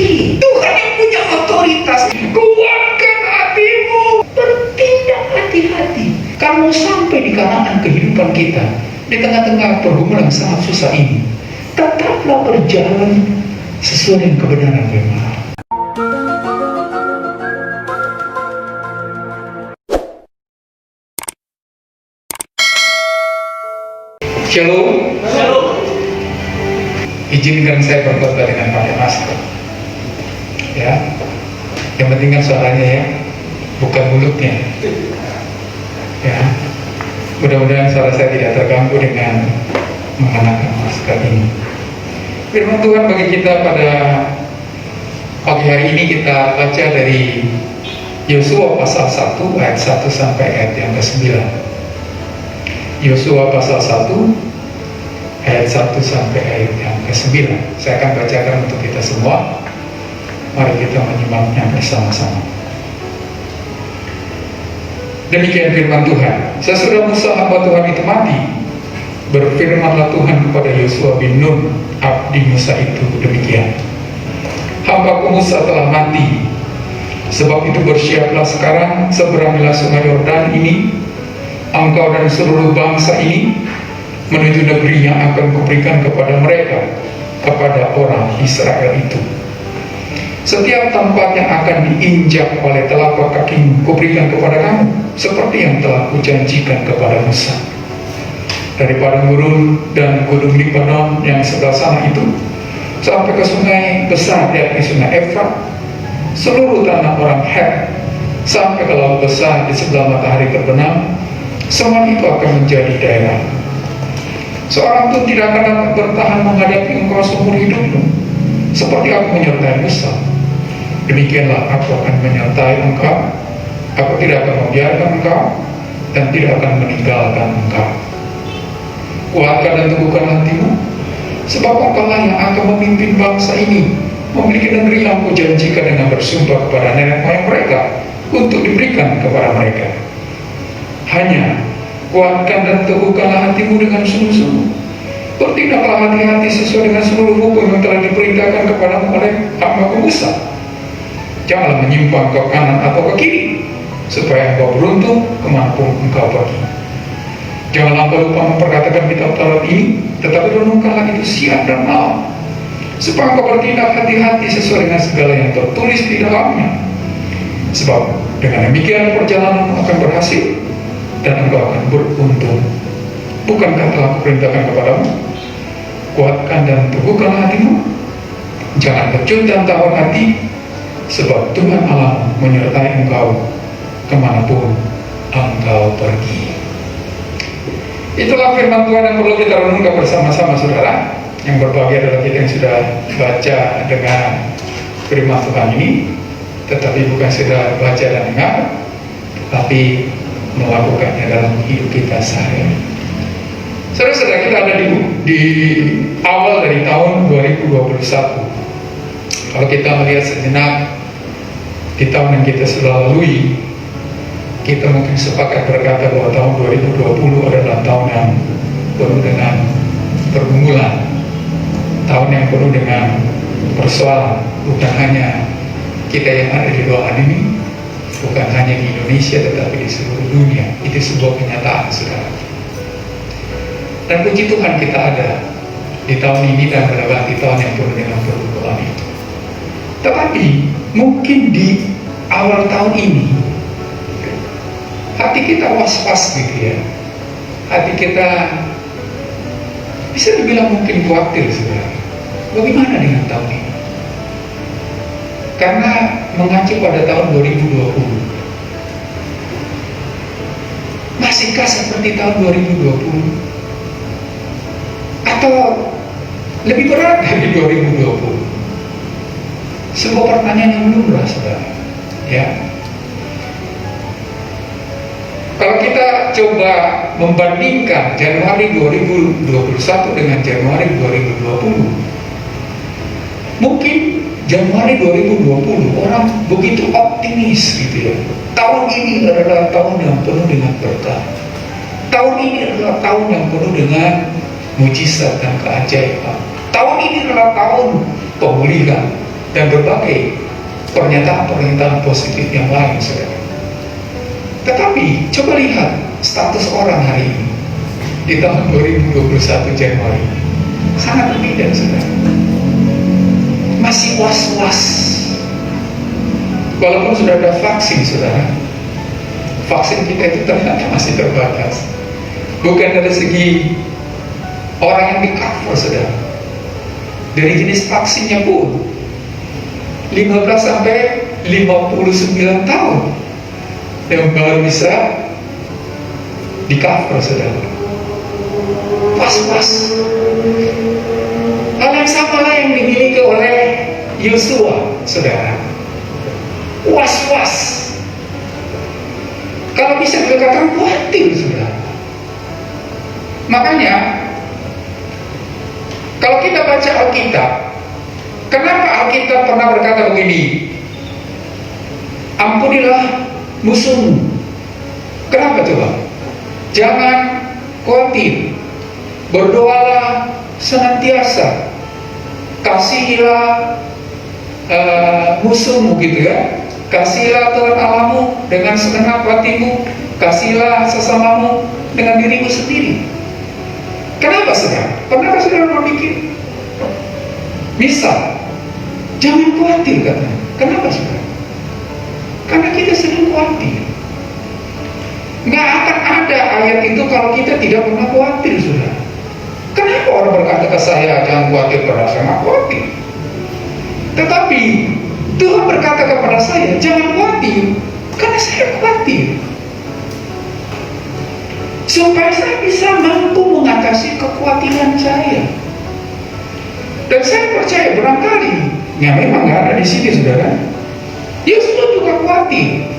kiri. Tuhan yang punya otoritas. Kuatkan hatimu, bertindak hati-hati. Kalau sampai di kalangan kehidupan kita, di tengah-tengah pergumulan sangat susah ini, tetaplah berjalan sesuai dengan kebenaran firman. Shalom. Shalom. Izinkan saya berkhotbah dengan pakai masker. Ya, yang penting kan suaranya ya, bukan mulutnya. Ya, mudah-mudahan suara saya tidak terganggu dengan mengenakan masker ini. Firman Tuhan bagi kita pada pagi hari ini kita baca dari Yosua pasal 1 ayat 1 sampai ayat yang ke-9. Yosua pasal 1 ayat 1 sampai ayat yang ke-9. Saya akan bacakan untuk kita semua. Mari kita menyimaknya bersama-sama. Demikian firman Tuhan. Sesudah Musa hamba Tuhan itu mati, berfirmanlah Tuhan kepada Yosua bin Nun, abdi Musa itu demikian. Hambaku Musa telah mati, sebab itu bersiaplah sekarang, seberangilah sungai Yordan ini, engkau dan seluruh bangsa ini, menuju negeri yang akan kuberikan kepada mereka, kepada orang Israel itu. Setiap tempat yang akan diinjak oleh telapak kakimu kuberikan kepada kamu, seperti yang telah kujanjikan kepada Musa. Dari padang gurun dan gunung Libanon yang sebelah sana itu, sampai ke sungai besar, yakni sungai Efrat, seluruh tanah orang Het, sampai ke laut besar di sebelah matahari terbenam, semua itu akan menjadi daerah. Seorang pun tidak akan dapat bertahan menghadapi engkau seumur hidupmu, seperti aku menyertai Musa. Demikianlah aku akan menyertai engkau. Aku tidak akan membiarkan engkau dan tidak akan meninggalkan engkau. Kuatkan dan teguhkan hatimu, sebab engkaulah yang akan memimpin bangsa ini memiliki negeri yang kujanjikan dengan bersumpah kepada nenek moyang mereka untuk diberikan kepada mereka. Hanya kuatkan dan teguhkanlah hatimu dengan sungguh-sungguh. Bertindaklah hati-hati sesuai dengan seluruh hukum yang telah diperintahkan kepadamu oleh hambaku Musa. Janganlah menyimpang ke kanan atau ke kiri, supaya engkau beruntung kemanapun engkau pergi. Janganlah engkau lupa memperkatakan kitab Taurat ini, tetapi renungkanlah itu siang dan malam, supaya engkau bertindak hati-hati sesuai dengan segala yang tertulis di dalamnya. Sebab dengan demikian perjalananmu akan berhasil dan engkau akan beruntung. Bukankah telah kuperintahkan kepadamu? Kuatkan dan teguhkanlah hatimu. Jangan kecut dan tawar hati, sebab Tuhan Allah menyertai engkau kemanapun engkau pergi. Itulah firman Tuhan yang perlu kita renungkan bersama-sama, saudara. Yang berbahagia adalah kita yang sudah baca dengan firman Tuhan ini, tetapi bukan sekedar baca dan dengar, tapi melakukannya dalam hidup kita sehari-hari. Saudara-saudara, kita ada di awal dari tahun 2021. Kalau kita melihat sejenak di tahun yang kita sudah lalui, kita mungkin sepakat berkata bahwa tahun 2020 adalah tahun yang penuh dengan pergumulan, tahun yang penuh dengan persoalan, bukan hanya kita yang ada di ruangan ini, bukan hanya di Indonesia, tetapi di seluruh dunia. Itu sebuah kenyataan, saudara. Dan puji Tuhan kita ada di tahun ini dan melewati tahun yang penuh dengan pergumulan itu. Tetapi mungkin di awal tahun ini hati kita was-was gitu ya. Hati kita bisa dibilang mungkin khawatir, saudara. Bagaimana dengan tahun ini? Karena mengacu pada tahun 2020, masihkah seperti tahun 2020? Atau lebih berat dari 2020? Sebuah pertanyaan yang lumrah, saudara. Ya. Kalau kita coba membandingkan Januari 2021 dengan Januari 2020, mungkin Januari 2020 orang begitu optimis gitu ya. Tahun ini adalah tahun yang penuh dengan berkah. Tahun ini adalah tahun yang penuh dengan mujizat dan keajaiban. Tahun ini adalah tahun pemulihan. dan berbagai pernyataan-pernyataan positif yang lain, saudara. Tetapi coba lihat status orang hari ini di tahun 2021 Januari, sangat berbeda, saudara. Masih was-was, walaupun sudah ada vaksin, saudara. Vaksin kita itu ternyata masih terbatas, bukan dari segi orang yang di cover, saudara. Dari jenis vaksinnya pun 15 sampai 59 tahun yang baru bisa di cover, saudara. Was-was. Hal yang sama lah yang dimiliki oleh Yosua, saudara. Was-was. Kalau bisa dikatakan khawatir, saudara. Makanya kalau kita baca Alkitab, kenapa Alkitab pernah berkata begini? Ampunilah musuhmu. Kenapa coba? Jangan khawatir, berdoalah senantiasa, kasihilah musuhmu, gitu ya. Kasihilah Tuhan Allahmu dengan segenap hatimu, kasihilah sesamamu dengan dirimu sendiri. Kenapa, saudara? Pernahkah saudara berpikir? Misal, jangan khawatir, katanya. Kenapa, saudara? Karena kita sering khawatir. Nggak akan ada ayat itu kalau kita tidak pernah khawatir, saudara. Kenapa orang berkata ke saya, jangan khawatir, karena saya nggak khawatir? Tetapi Tuhan berkata kepada saya, jangan khawatir, karena saya khawatir, supaya saya bisa mampu mengatasi kekhawatiran saya. Dan saya percaya barangkali, ya memang nggak ada di sini, saudara. Yosua juga khawatir,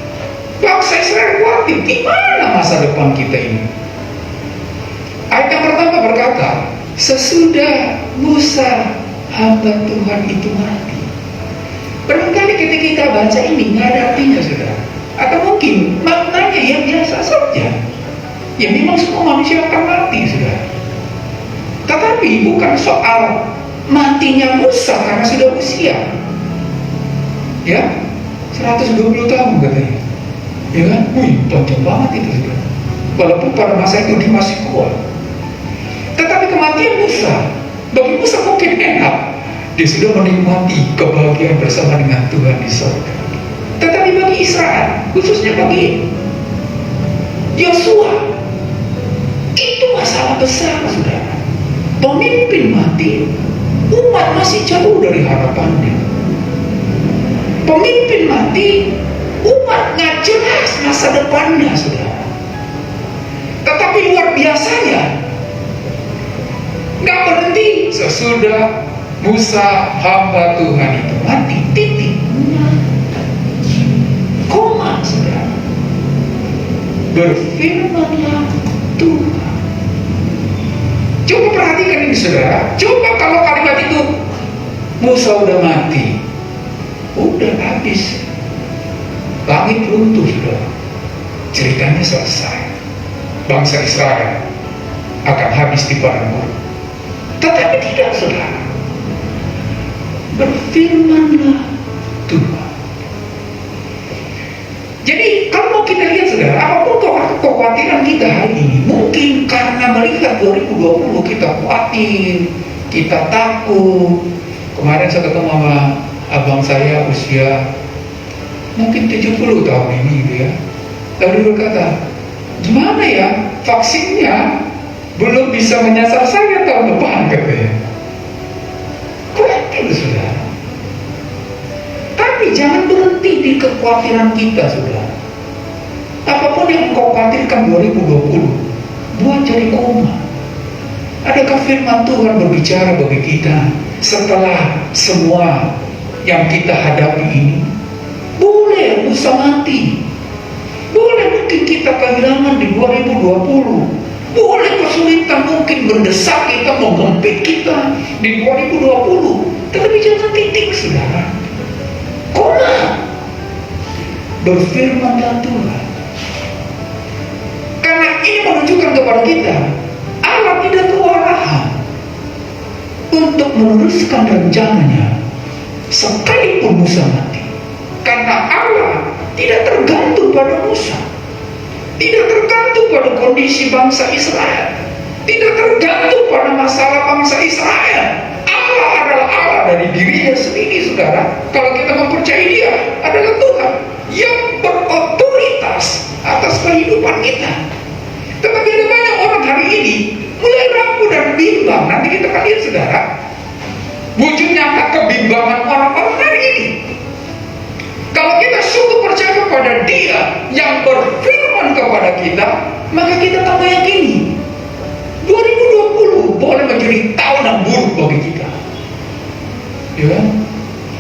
bangsa Israel khawatir, gimana masa depan kita ini? Ayat yang pertama berkata, sesudah Musa hamba Tuhan itu mati. Barangkali ketika kita baca ini nggak ada artinya, saudara. Atau mungkin maknanya yang biasa saja. Ya memang semua manusia akan mati, saudara. Tetapi bukan soal matinya Musa karena sudah usia, ya 120 tahun katanya, ya kan? Wih, panjang banget itu, saudara. Walaupun pada masa itu dia masih kuat. Tetapi kematian Musa, bagi Musa mungkin enak, dia sudah menikmati kebahagiaan bersama dengan Tuhan di surga. Tetapi bagi Israel, khususnya bagi Yosua, itu masalah besar, saudara. Pemimpin mati, umat masih jauh dari harapannya. Pemimpin mati, umat nggak jelas masa depannya, saudara. Tetapi luar biasanya, nggak berhenti sesudah Musa hamba Tuhan itu mati, titik, koma, saudara. Berfirmanlah Tuhan. Coba perhatikan ini, saudara. Coba kalau kalimat itu, Musa udah mati, udah habis, langit runtuh, saudara. Ceritanya selesai. Bangsa Israel akan habis di padang gurun. Tetapi tidak, saudara. Berfirmanlah Tuhan. Jadi kalau mau kita lihat, saudara, apapun kekhawatiran kita hari ini, mungkin karena melihat 2020 kita khawatir, kita takut. Kemarin saya ketemu sama abang saya usia mungkin 70 tahun ini, gitu ya. Lalu dia berkata, gimana ya, vaksinnya belum bisa menyasar saya tahun depan, katanya. Khawatir, saudara. Tapi jangan berhenti di kekhawatiran kita, saudara. Apapun yang engkau khawatirkan 2020, buat jadi koma. Adakah firman Tuhan berbicara bagi kita setelah semua yang kita hadapi ini? Boleh Musa mati, boleh mungkin kita kehilangan di 2020, boleh kesulitan mungkin mendesak kita, menggempit kita di 2020. Tetapi jangan titik, saudara. Koma. Berfirmanlah Tuhan. Karena ini menunjukkan kepada kita, Allah tidak kewalahan untuk meneruskan rencananya sekalipun Musa mati. Karena Allah tidak tergantung pada Musa, tidak tergantung pada kondisi bangsa Israel, tidak tergantung pada masalah bangsa Israel. Allah adalah Allah dari dirinya sendiri, saudara. Kalau kita mempercayai Dia adalah Tuhan yang berotoritas atas kehidupan kita. Tetapi ada banyak orang hari ini mulai rapuh dan bimbang. Nanti kita akan lihat, saudara, wujud nyata kebimbangan orang-orang hari ini. Kalau kita sungguh percaya kepada Dia yang berfirman kepada kita, maka kita tak meyakini 2020 boleh menjadi tahun yang buruk bagi kita. Ya,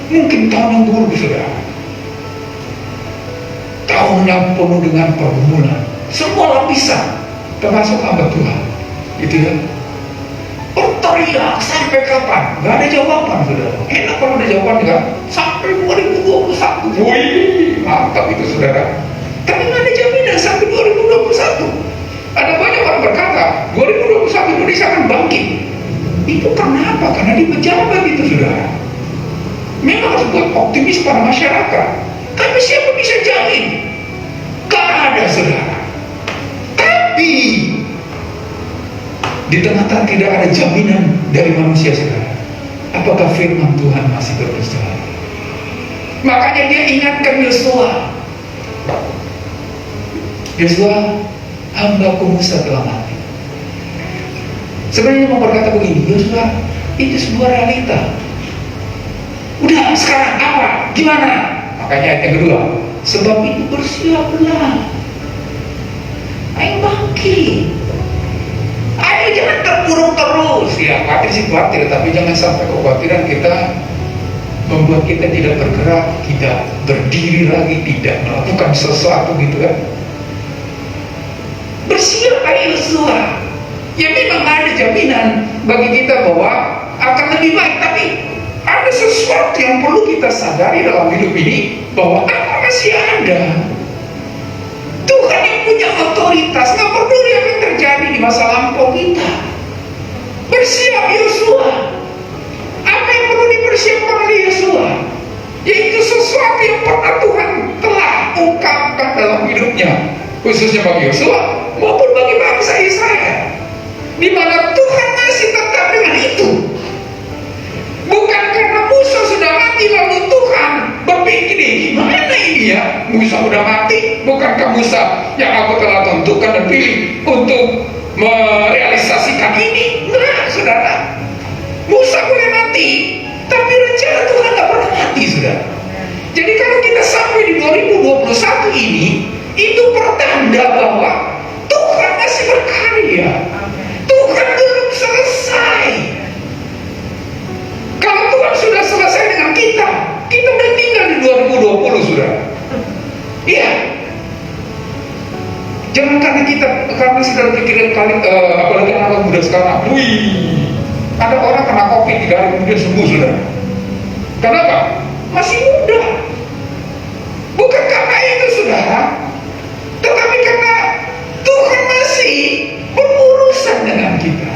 mungkin tahun yang buruk, saudara. Tahun yang penuh dengan pergumulan, semua lapisan, termasuk hamba Tuhan, gitu ya. Berteriak sampai kapan? Gak ada jawaban, saudara. Enak kalau ada jawaban, kan? Sampai 2021. Wih, mantap itu, saudara. Tapi gak ada jaminan sampai 2021. Ada banyak orang berkata 2021 Indonesia akan bangkit. Itu karena apa? Karena di pejabat itu, saudara. Memang harus buat optimis pada masyarakat. Tapi siapa bisa jamin? Gak ada, saudara. Tapi di tengah-tengah tidak ada jaminan dari manusia, saudara. Apakah firman Tuhan masih berbicara? Makanya Dia ingatkan Yosua. Yosua, hambaku Musa telah mati. Sebenarnya mau berkata begini, Yosua, itu sebuah realita. Udah, sekarang apa? Gimana? Makanya ayat yang kedua, sebab itu bersiaplah, ayo bangkit. Ayo jangan terpuruk terus. Ya, khawatir sih khawatir, tapi jangan sampai kekhawatiran kita membuat kita tidak bergerak, tidak berdiri lagi, tidak melakukan sesuatu, gitu kan. Bersiap ayo Yosua. Ya memang ada jaminan bagi kita bahwa akan lebih baik, tapi ada sesuatu yang perlu kita sadari dalam hidup ini, bahwa Allah masih ada. Tuhan yang punya otoritas, nggak peduli apa yang terjadi di masa lampau kita. Bersiap Yosua. Apa yang perlu dipersiapkan oleh Yosua? Yaitu sesuatu yang pernah Tuhan telah ungkapkan dalam hidupnya, khususnya bagi Yosua maupun bagi bangsa Israel, di mana Tuhan masih tetap dengan itu. Bukan karena Musa sudah mati lalu Tuhan berpikir, gimana ini ya, Musa sudah mati, bukankah Musa yang aku telah tentukan dan pilih untuk merealisasikan ini? Nah, saudara, Musa boleh mati, tapi rencana Tuhan tidak pernah mati, saudara. Jadi kalau kita sampai di 2021 ini, itu pertanda bahwa Tuhan masih berkarya. Tuhan belum selesai. Kalau Tuhan sudah selesai dengan kita udah tinggal di 2020, saudara. Iya. Jangan karena sudah pikirin kali, apalagi anak muda sekarang. Wih, ada orang kena COVID 3 hari kemudian sembuh, saudara. Kenapa? Masih muda. Bukan karena itu, saudara, tetapi karena Tuhan masih berurusan dengan kita.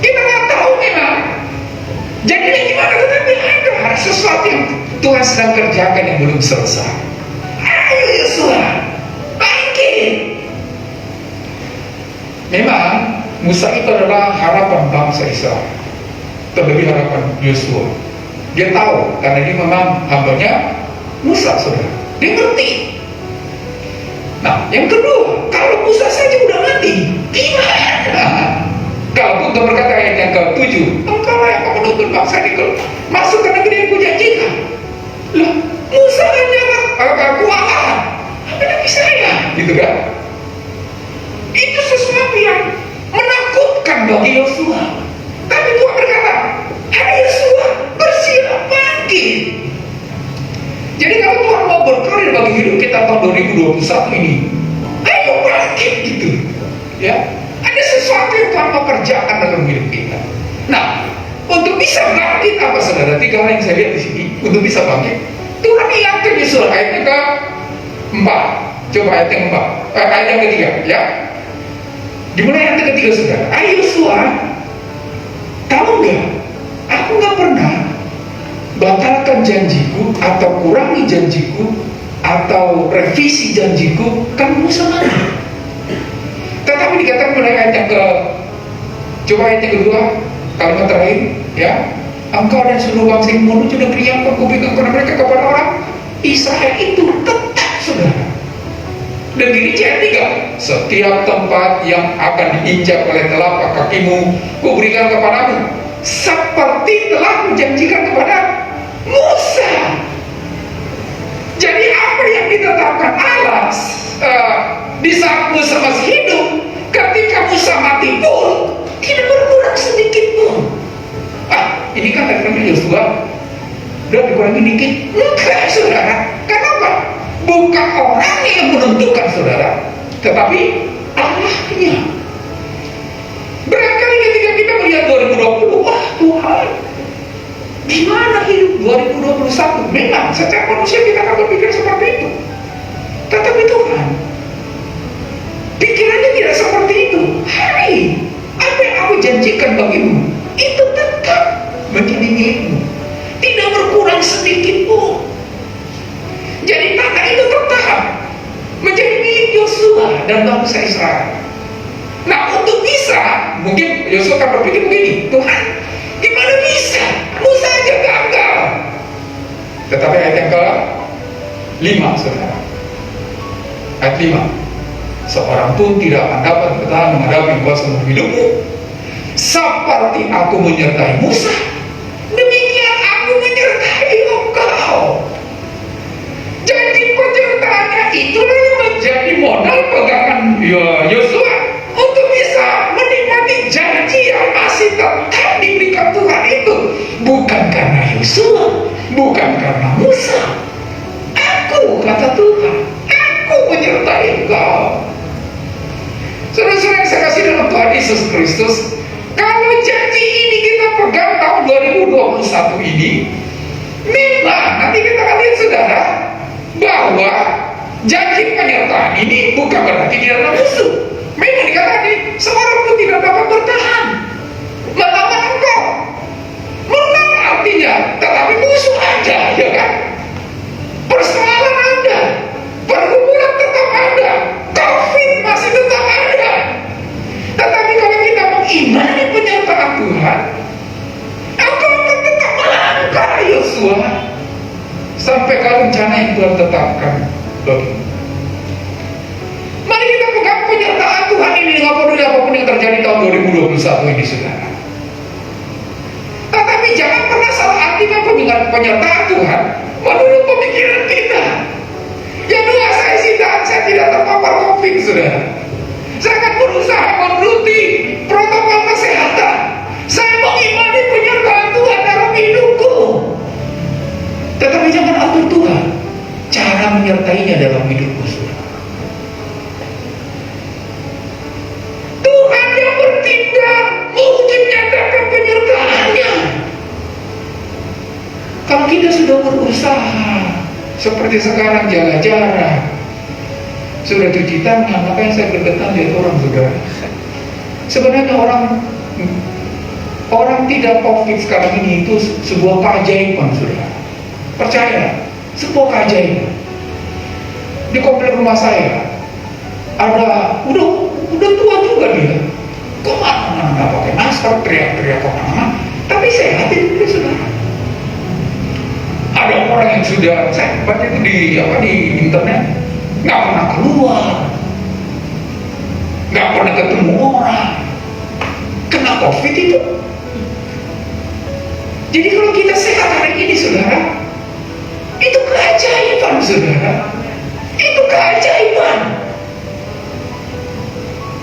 Kita nggak tahu memang jadinya gimana, tetapi ada sesuatu yang Tuhan sedang kerjakan yang belum selesai. Ayo Yosua, bangkit. Memang Musa itu adalah harapan bangsa Israel, terlebih harapan Yosua. Dia tahu karena dia memang hambanya Musa, saudara. Dia ngerti. Nah, yang kedua, kalau Musa saja udah mati, gimana? Kalau Tuhan berkata ayat yang ke-7, engkaulah yang menuntun bangsa ini masuk ke negeri yang kujanjikan. Loh, Musa hanya aku Allah, apa Nabi saya, gitu kan? Itu sesuatu yang menakutkan bagi Yosua. Tapi Tuhan berkata, hai Yosua, bersiap bangkit. Jadi kalau Tuhan mau berkarya bagi hidup kita tahun 2021 ini, ayo bangkit, gitu ya. Ada sesuatu yang Tuhan mau kerjakan dalam hidup kita. Nah, untuk bisa bangkit apa, saudara? 3 hal yang saya lihat di sini. Untuk bisa bangkit, Tuhan ingatkan Yosua ayatnya ke-4. Coba ayat yang ke-4, ayat yang ke-3, ya. Dimana ayat yang ke-3, saudara? Ayo Yosua, tahu nggak? Aku nggak pernah batalkan janjiku atau kurangi janjiku atau revisi janjiku, kan Musa mana? Tetapi dikatakan mulai ayat yang coba ayat yang kedua, kalimat terakhir, ya, engkau dan seluruh bangsa yang menuju negeri yang aku berikan kepada mereka, kepada orang Israel itu tetap, saudara. Dan dirinci ayat 3, setiap tempat yang akan diinjak oleh telapak kakimu kuberikan kepadamu, seperti telah menjanjikan kepada Musa. Jadi apa yang ditetapkan Allah di saat Musa masih hidup, ketika Musa mati pun tidak berkurang sedikit pun. Ini kan dari Yosua udah dikurangi dikit. Enggak, saudara. Kenapa? Bukan orang yang menentukan, saudara, tetapi Allahnya. Barangkali ketika kita melihat 2020, wah Tuhan, gimana hidup 2021? Memang secara manusia kita akan berpikir seperti itu. Tetapi Tuhan, pikirannya tidak seperti itu. Hai, apa yang aku janjikan bagimu, itu tetap menjadi milikmu, tidak berkurang sedikit pun. Jadi tanah itu tetap menjadi milik Yosua dan bangsa Israel. Nah, untuk bisa, mungkin Yosua akan berpikir begini, Tuhan, gimana bisa? Musa aja gagal. Tetapi ayat yang ke-5, saudara, ayat 5, seorang pun tidak akan dapat bertahan menghadapi kuasa hidupmu. Seperti aku menyertai Musa, demikian aku menyertai engkau. Janji penyertaannya itulah yang menjadi modal pegangan Yosua untuk bisa menikmati janji yang masih tetap diberikan Tuhan itu. Bukan karena Yosua, bukan karena Musa. Aku, kata Tuhan, aku menyertai engkau. Saudara-saudara yang saya kasih dalam Tuhan Yesus Kristus, kalau janji ini kita pegang tahun 2021 ini, memang nanti kita akan lihat, saudara, bahwa janji penyertaan ini bukan berarti dia adalah musuh. Memang dikatakan seorang pun tidak dapat bertahan melawan engkau. Menang artinya, tetapi musuh ada, ya kan? Persoalan ada, pergumulan tetap ada, COVID masih tetap ada. Tetapi kalau kita mengimani penyertaan Tuhan, engkau akan tetap melangkah, Yosua, sampai ke rencana yang Tuhan tetapkan bagimu. Mari kita pegang penyertaan Tuhan ini dengan peduli apapun yang terjadi tahun 2021 ini, saudara. Tetapi jangan pernah salah artikan penyertaan Tuhan menurut pemikiran kita. Yang dua, saya tidak terpapar COVID, saudara. Saya akan berusaha menuruti protokol kesehatan. Saya mengimani penyertaan Tuhan dalam hidupku. Tetapi jangan atur Tuhan cara menyertainya dalam hidupku, saudara. Tuhan yang bertindak mungkin menyatakan penyertaannya. Kalau kita sudah berusaha seperti sekarang, jaga jarak, sudah cuci tangan, makanya saya bergetar lihat orang, saudara. Sebenarnya orang tidak COVID sekarang ini itu sebuah keajaiban, saudara. Percaya, sebuah keajaiban. Di komplek rumah saya ada udah tua juga dia. Kok mana pakai masker, teriak-teriak kemana-mana, tapi sehat itu dia, saudara. Ada orang yang sudah, saya baca itu di internet, nggak pernah keluar, nggak pernah ketemu orang, kena COVID itu. Jadi kalau kita sehat hari ini, saudara, itu keajaiban, saudara. Itu keajaiban.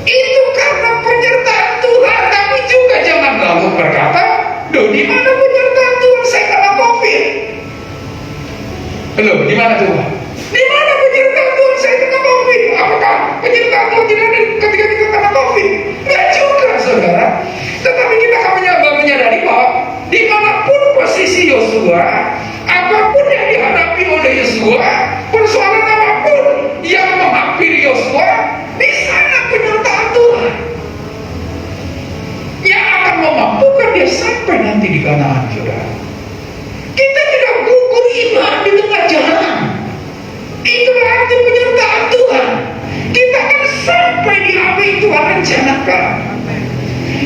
Itu karena penyertaan Tuhan. Tapi juga jangan lalu berkata, di mana penyertaan Tuhan saya kena COVID? Belum, di mana Tuhan? Di mana penyertaan Tuhan saya kena COVID? Apakah penyertaan Tuhan tidak ada ketika kita kena COVID? Nggak juga, saudara. Tetapi kita akan menyadari bahwa dimanapun posisi Yosua, apapun yang dihadapi oleh Yosua, persoalan apapun yang menghampiri Yosua, di sana penyertaan Tuhan yang akan memampukan dia sampai nanti di Kanaan, saudara. Kita menyelamatkan.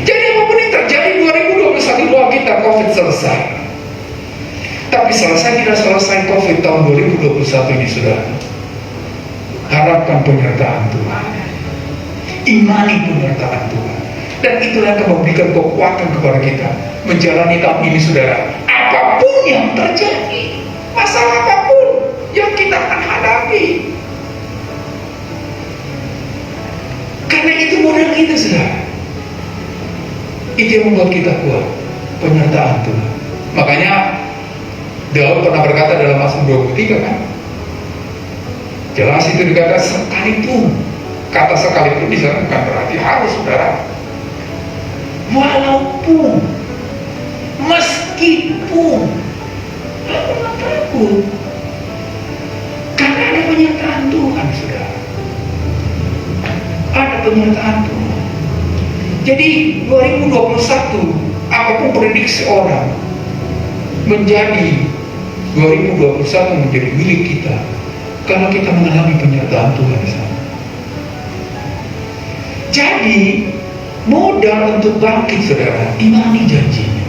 Jadi apapun yang terjadi 2021 doa kita COVID selesai. Tapi selesai tidak selesai COVID tahun 2021 ini sudah. Harapkan penyertaan Tuhan. Imani penyertaan Tuhan. Dan itulah yang akan memberikan kekuatan kepada kita menjalani tahun ini, saudara. Apapun yang terjadi, masalah apapun yang kita akan hadapi. Karena itu modal kita, saudara. Itu yang membuat kita kuat, penyertaan Tuhan. Makanya Daud pernah berkata dalam Mazmur 23 kan, jelas itu dikata sekalipun. Kata sekalipun di sana bukan berarti harus, saudara. Walaupun, meskipun, aku tak takut. Karena ada penyertaan Tuhan, saudara. Ada penyertaan Tuhan. Jadi 2021, apapun prediksi orang, menjadi 2021 menjadi milik kita kalau kita mengalami penyertaan Tuhan di sana. Jadi modal untuk bangkit, saudara, imani janjinya.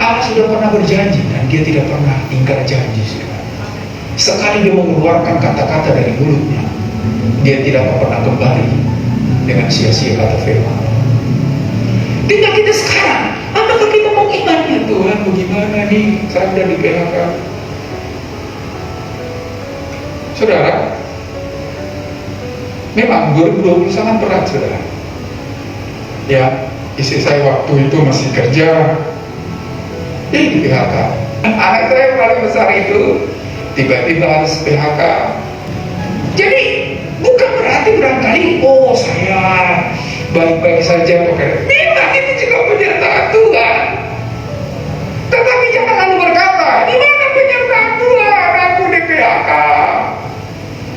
Allah sudah pernah berjanji dan dia tidak pernah ingkar janji, saudara. Sekali dia mengeluarkan kata-kata dari mulutnya, dia tidak pernah kembali dengan sia-sia kata firman. Tinggal kita sekarang, apakah kita mau iman ya Tuhan, bagaimana nih, saya udah di PHK. Saudara, memang 2020 sangat berat, saudara. Ya, istri saya waktu itu masih kerja di PHK. Anak saya yang paling besar itu tiba-tiba harus PHK. Jadi bukan berarti barangkali oh saya baik-baik saja pakai. Memang itu juga penyertaan Tuhan. Tetapi jangan lalu berkata, di mana penyertaan Tuhan? Aku di PHK.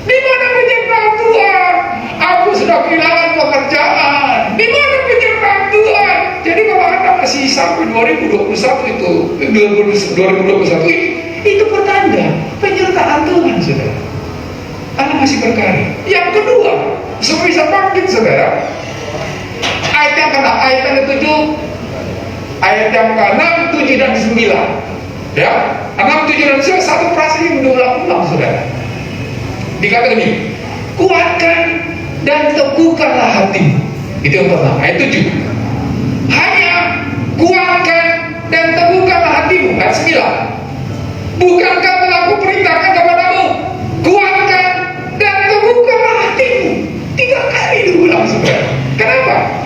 Di mana penyertaan Tuhan? Aku sudah kehilangan pekerjaan. Di mana penyertaan Tuhan? Jadi kalau Anda masih sampai 2021 itu, 2021 ini, itu pertanda penyertaan Tuhan, saudara. Allah masih berkarya. Yang kedua, supaya bisa bangkit, saudara. Ayat yang ke-6, ayat yang ke-7, ayat yang ke-6, 7 dan 9. Ya, 6, 7 dan 9, satu frase yang berulang-ulang, saudara. Dikatakan ini, kuatkan dan teguhkanlah hatimu. Itu yang pertama, ayat 7. Hanya kuatkan dan teguhkanlah hatimu. Ayat 9. Bukankah telah kuperintahkan kepadamu, kuatkan dan teguhkanlah hatimu. 3 kali diulang, saudara. Kenapa?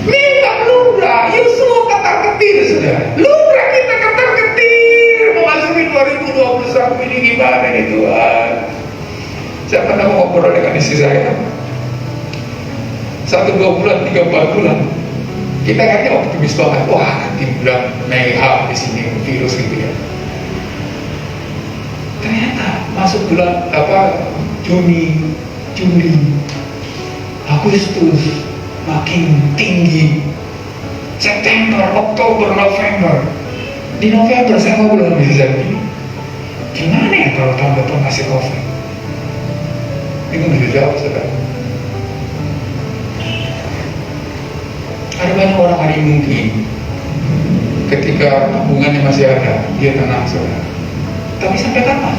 Memang lumrah Yosua ketar-ketir, saudara. Lumrah kita ketar-ketir memasuki 2021 ini. Gimana nih Tuhan? Saya pernah ngobrol dengan istri saya 1-2 bulan, 3-4 bulan kita kayaknya optimis banget. Wah, nanti bulan Mei di sini virus gitu ya. Ternyata masuk bulan Juni, Juli, Agustus makin tinggi. September, Oktober, November. Di November saya ngobrol dengan istri saya begini, gimana ya kalau tahun depan masih COVID? Itu bisa jawab, saudara. Ada banyak orang hari mungkin ketika tabungannya masih ada, dia tenang, saudara. Tapi sampai kapan?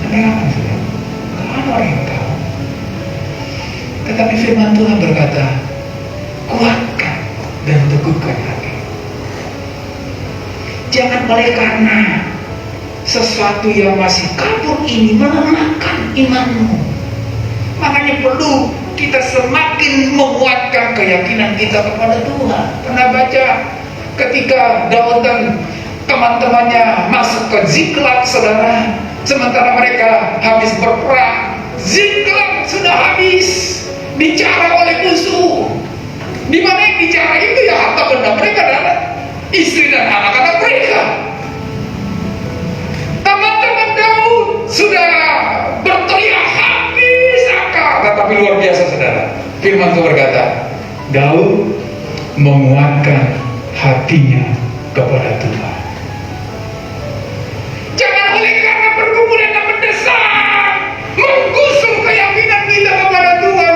Sampai kapan, saudara? Gak ada orang yang tahu. Tetapi firman Tuhan berkata, kuatkan dan teguhkan hati. Jangan oleh karena sesuatu yang masih kabur ini melemahkan imanmu. Makanya perlu kita semakin menguatkan keyakinan kita kepada Tuhan. Pernah baca ketika Daud dan teman-temannya masuk ke Ziklag, saudara, sementara mereka habis berperang. Ziklag sudah habis, dijarah oleh musuh. Di mana yang dijarah itu ya harta benda mereka dan istri dan anak-anak mereka. Teman-teman Daud sudah berteriak habis akal, tetapi luar biasa, saudara. Firman Tuhan berkata, Daud menguatkan hatinya kepada Tuhan. Jangan oleh karena pergumulan yang mendesak menggusur keyakinan kita kepada Tuhan.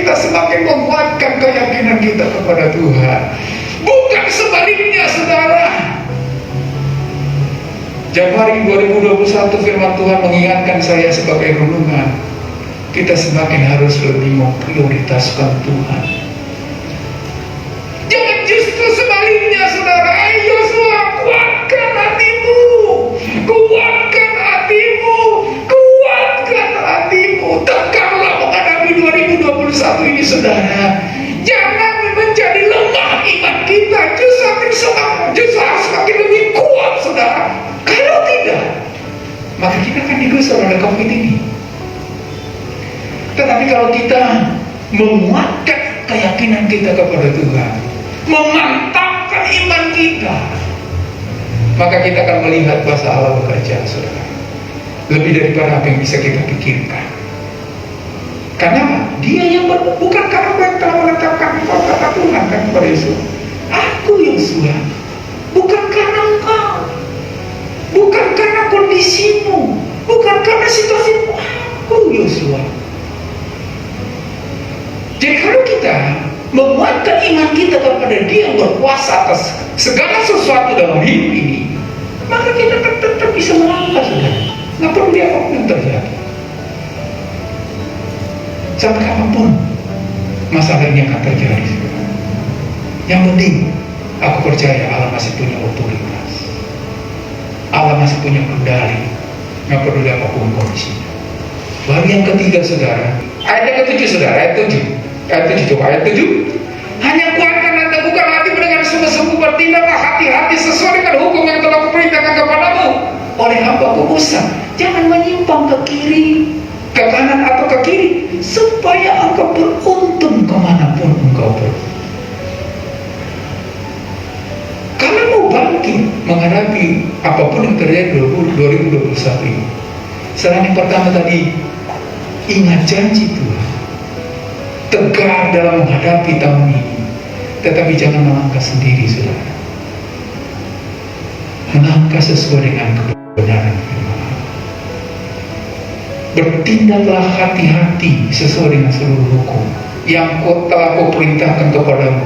kita semakin menguatkan keyakinan kita kepada Tuhan. Bukan sebaliknya, saudara. Januari 2021 firman Tuhan mengingatkan saya sebagai renungan, kita semakin harus lebih memprioritaskan Tuhan. Jangan justru sebaliknya, saudara. Ayo semua, kuatkan hatimu, kuatkan hatimu, kuatkan hatimu. Tegarlah menghadapi 2021 ini, saudara. Jangan menjadi lemah iman kita. Justru harus semakin lebih kuat, saudara. Kalau tidak, maka kita akan digusur oleh COVID ini. Tetapi kalau kita menguatkan keyakinan kita kepada Tuhan, memantapkan iman kita, maka kita akan melihat kuasa Allah bekerja, saudara, lebih daripada apa yang bisa kita pikirkan. Karena Dia yang bukan karena yang telah menetapkan kata Tuhan kan kepada Yesus, aku Yosua, bukan karena engkau, bukan karena kondisimu, bukan karena situasimu, aku Yosua. Jadi kalau kita menguatkan iman kita kepada Dia yang berkuasa atas segala sesuatu dalam hidup ini, maka kita tetap bisa melangkah, saudara. Nggak perlu apapun yang terjadi. Sampai kapanpun masalah ini akan terjadi, saudara. Yang penting, aku percaya Allah masih punya otoritas. Allah masih punya kendali. Nggak perlu apapun kondisinya. Baru yang ketiga, saudara. Ayat yang ketujuh, saudara. Ayat 7. Ayat 7, coba ayat 7. Hanya kuatkan dan teguhkan hati dengan sungguh-sungguh, bertindaklah hati-hati sesuai dengan hukum yang telah kuperintahkan kepadamu oleh hamba-Ku Musa. Jangan menyimpang ke kiri, ke kanan atau ke kiri, supaya engkau beruntung kemanapun engkau pergi. Kalau mau bangkit menghadapi apapun yang terjadi 2021 ini, selain yang pertama tadi, ingat janji Tuhan, tegar dalam menghadapi tahun ini. Tetapi jangan melangkah sendiri, saudara. Melangkah sesuai dengan kebenaran firman Allah. Bertindaklah hati-hati sesuai dengan seluruh hukum yang telah Kuperintahkan kepadamu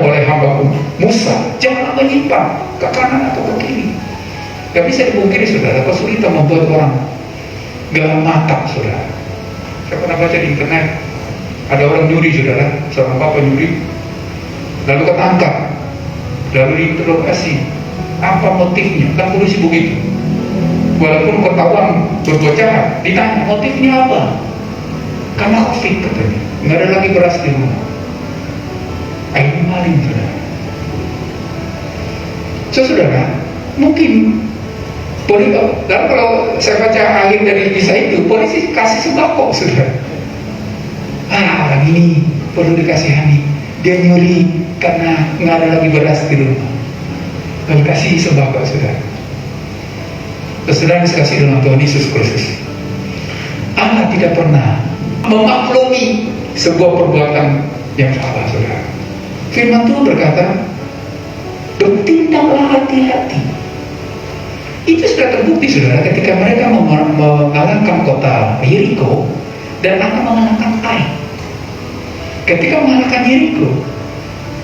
oleh hamba-Ku Musa. Jangan menyimpang ke kanan atau ke kiri. Gak bisa dipungkiri, saudara, kesulitan membuat orang galang mata, saudara. Saya pernah baca di internet, ada orang nyuri, saudara, seorang bapak nyuri, lalu ketangkap, lalu diinterogasi, apa motifnya? Kan polisi begitu. Walaupun ketahuan berbuat jahat, ditanya motifnya apa? Karena COVID, katanya, nggak ada lagi beras di rumah. Ini maling, saudara. Saudara, mungkin polisi, dan kalau saya baca akhir dari kisah itu, polisi kasih sembako, saudara. Orang ini perlu dikasihani, dia nyuri karena nggak ada lagi beras di rumah, lalu kasih sembako, saudara. Saudara dikasih dalam Tuhan Yesus Kristus, Allah tidak pernah memaklumi sebuah perbuatan yang salah, saudara. Firman Tuhan berkata, bertindaklah hati-hati. Itu sudah terbukti, saudara, ketika mereka mengalahkan kota Yeriko dan akan mengalahkan Ai. Ketika mengalahkan Yeriko,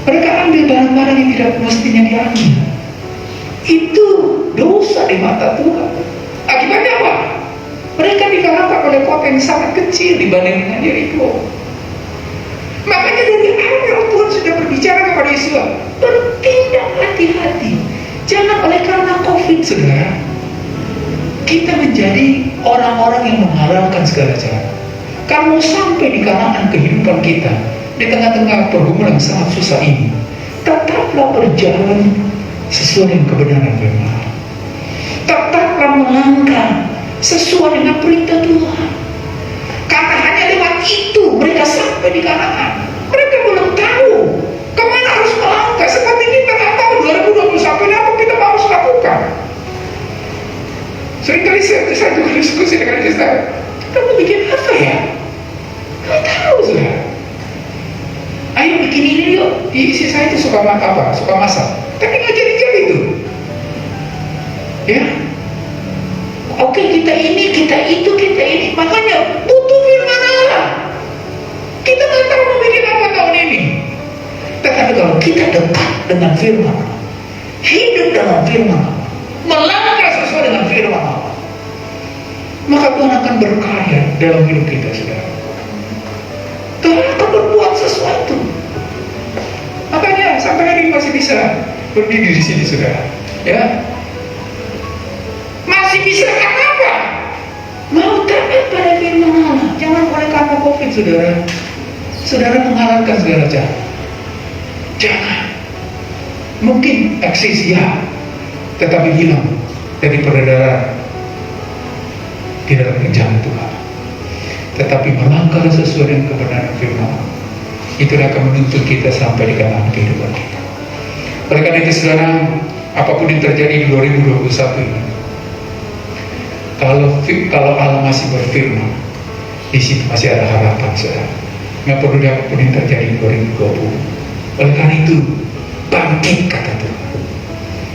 mereka ambil barang-barang yang tidak mestinya diambil. Itu dosa di mata Tuhan. Akibatnya apa? Mereka dikalahkan oleh kota yang sangat kecil dibanding dengan Yeriko. Makanya dari awal Tuhan sudah berbicara kepada Yesus, bertindak hati-hati. Jangan oleh karena COVID, saudara, kita menjadi orang-orang yang mengharapkan segala cara. Kalau sampai di kalangan kehidupan kita, di tengah-tengah pergumulan yang sangat susah ini, tetaplah berjalan sesuai dengan kebenaran firman Allah. Tetaplah melangkah sesuai dengan perintah Tuhan. Karena hanya lewat itu mereka sampai di kalangan. Mereka belum tahu kemana harus melangkah. Seperti kita nggak tahu 2021 ini apa kita harus lakukan. Seringkali saya juga diskusi dengan istri saya, kita mau bikin apa ya? Nggak tahu, saudara. Ayo bikin ini yuk. Istri saya itu suka apa? Suka masak. Tapi nggak jadi-jadi tuh. Ya. Oke, kita ini, kita itu, kita ini. Makanya butuh firman Allah. Kita nggak tahu mau bikin apa tahun ini. Tetapi kalau kita dekat dengan firman, hidup dalam firman, melangkah sesuai dengan firman Allah, maka Tuhan akan berkarya dalam hidup kita, saudara. Tuhan akan berbuat sesuatu. Makanya sampai hari ini masih bisa berdiri di sini, saudara. Ya, masih bisa karena apa? Mau taat pada firman Allah. Jangan oleh karena COVID, saudara. Saudara menghalalkan segala cara. Jangan. Mungkin eksis ya, tetapi hilang dari peredaran di dalam rencana Tuhan. Tetapi melangkah sesuai dengan kebenaran firman, itu akan menuntut kita sampai di kanan kehidupan kita. Oleh karena itu, saudara, apapun yang terjadi di 2021 ini, kalau Allah masih berfirman, di situ masih ada harapan, saudara. Nggak perlu apapun yang terjadi di 2020. Oleh karena itu, bangkit, kata Tuhan.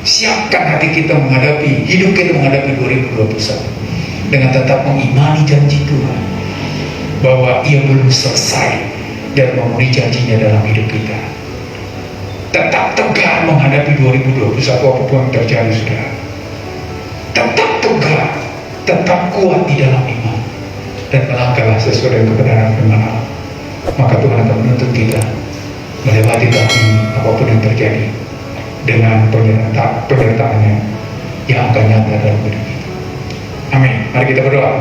Siapkan hati kita menghadapi, hidup kita menghadapi 2021 dengan tetap mengimani janji Tuhan bahwa Ia belum selesai dan memenuhi janjinya dalam hidup kita. Tetap tegar menghadapi 2021 apapun yang terjadi, saudara. Tetap tegar, tetap kuat di dalam iman, dan melangkahlah sesuai dengan kebenaran firman Allah. Maka Tuhan akan menuntut kita melewati tahun ini apapun yang terjadi dengan penyertaannya yang akan nyata dalam hidup kita. Amin. Mari kita berdoa.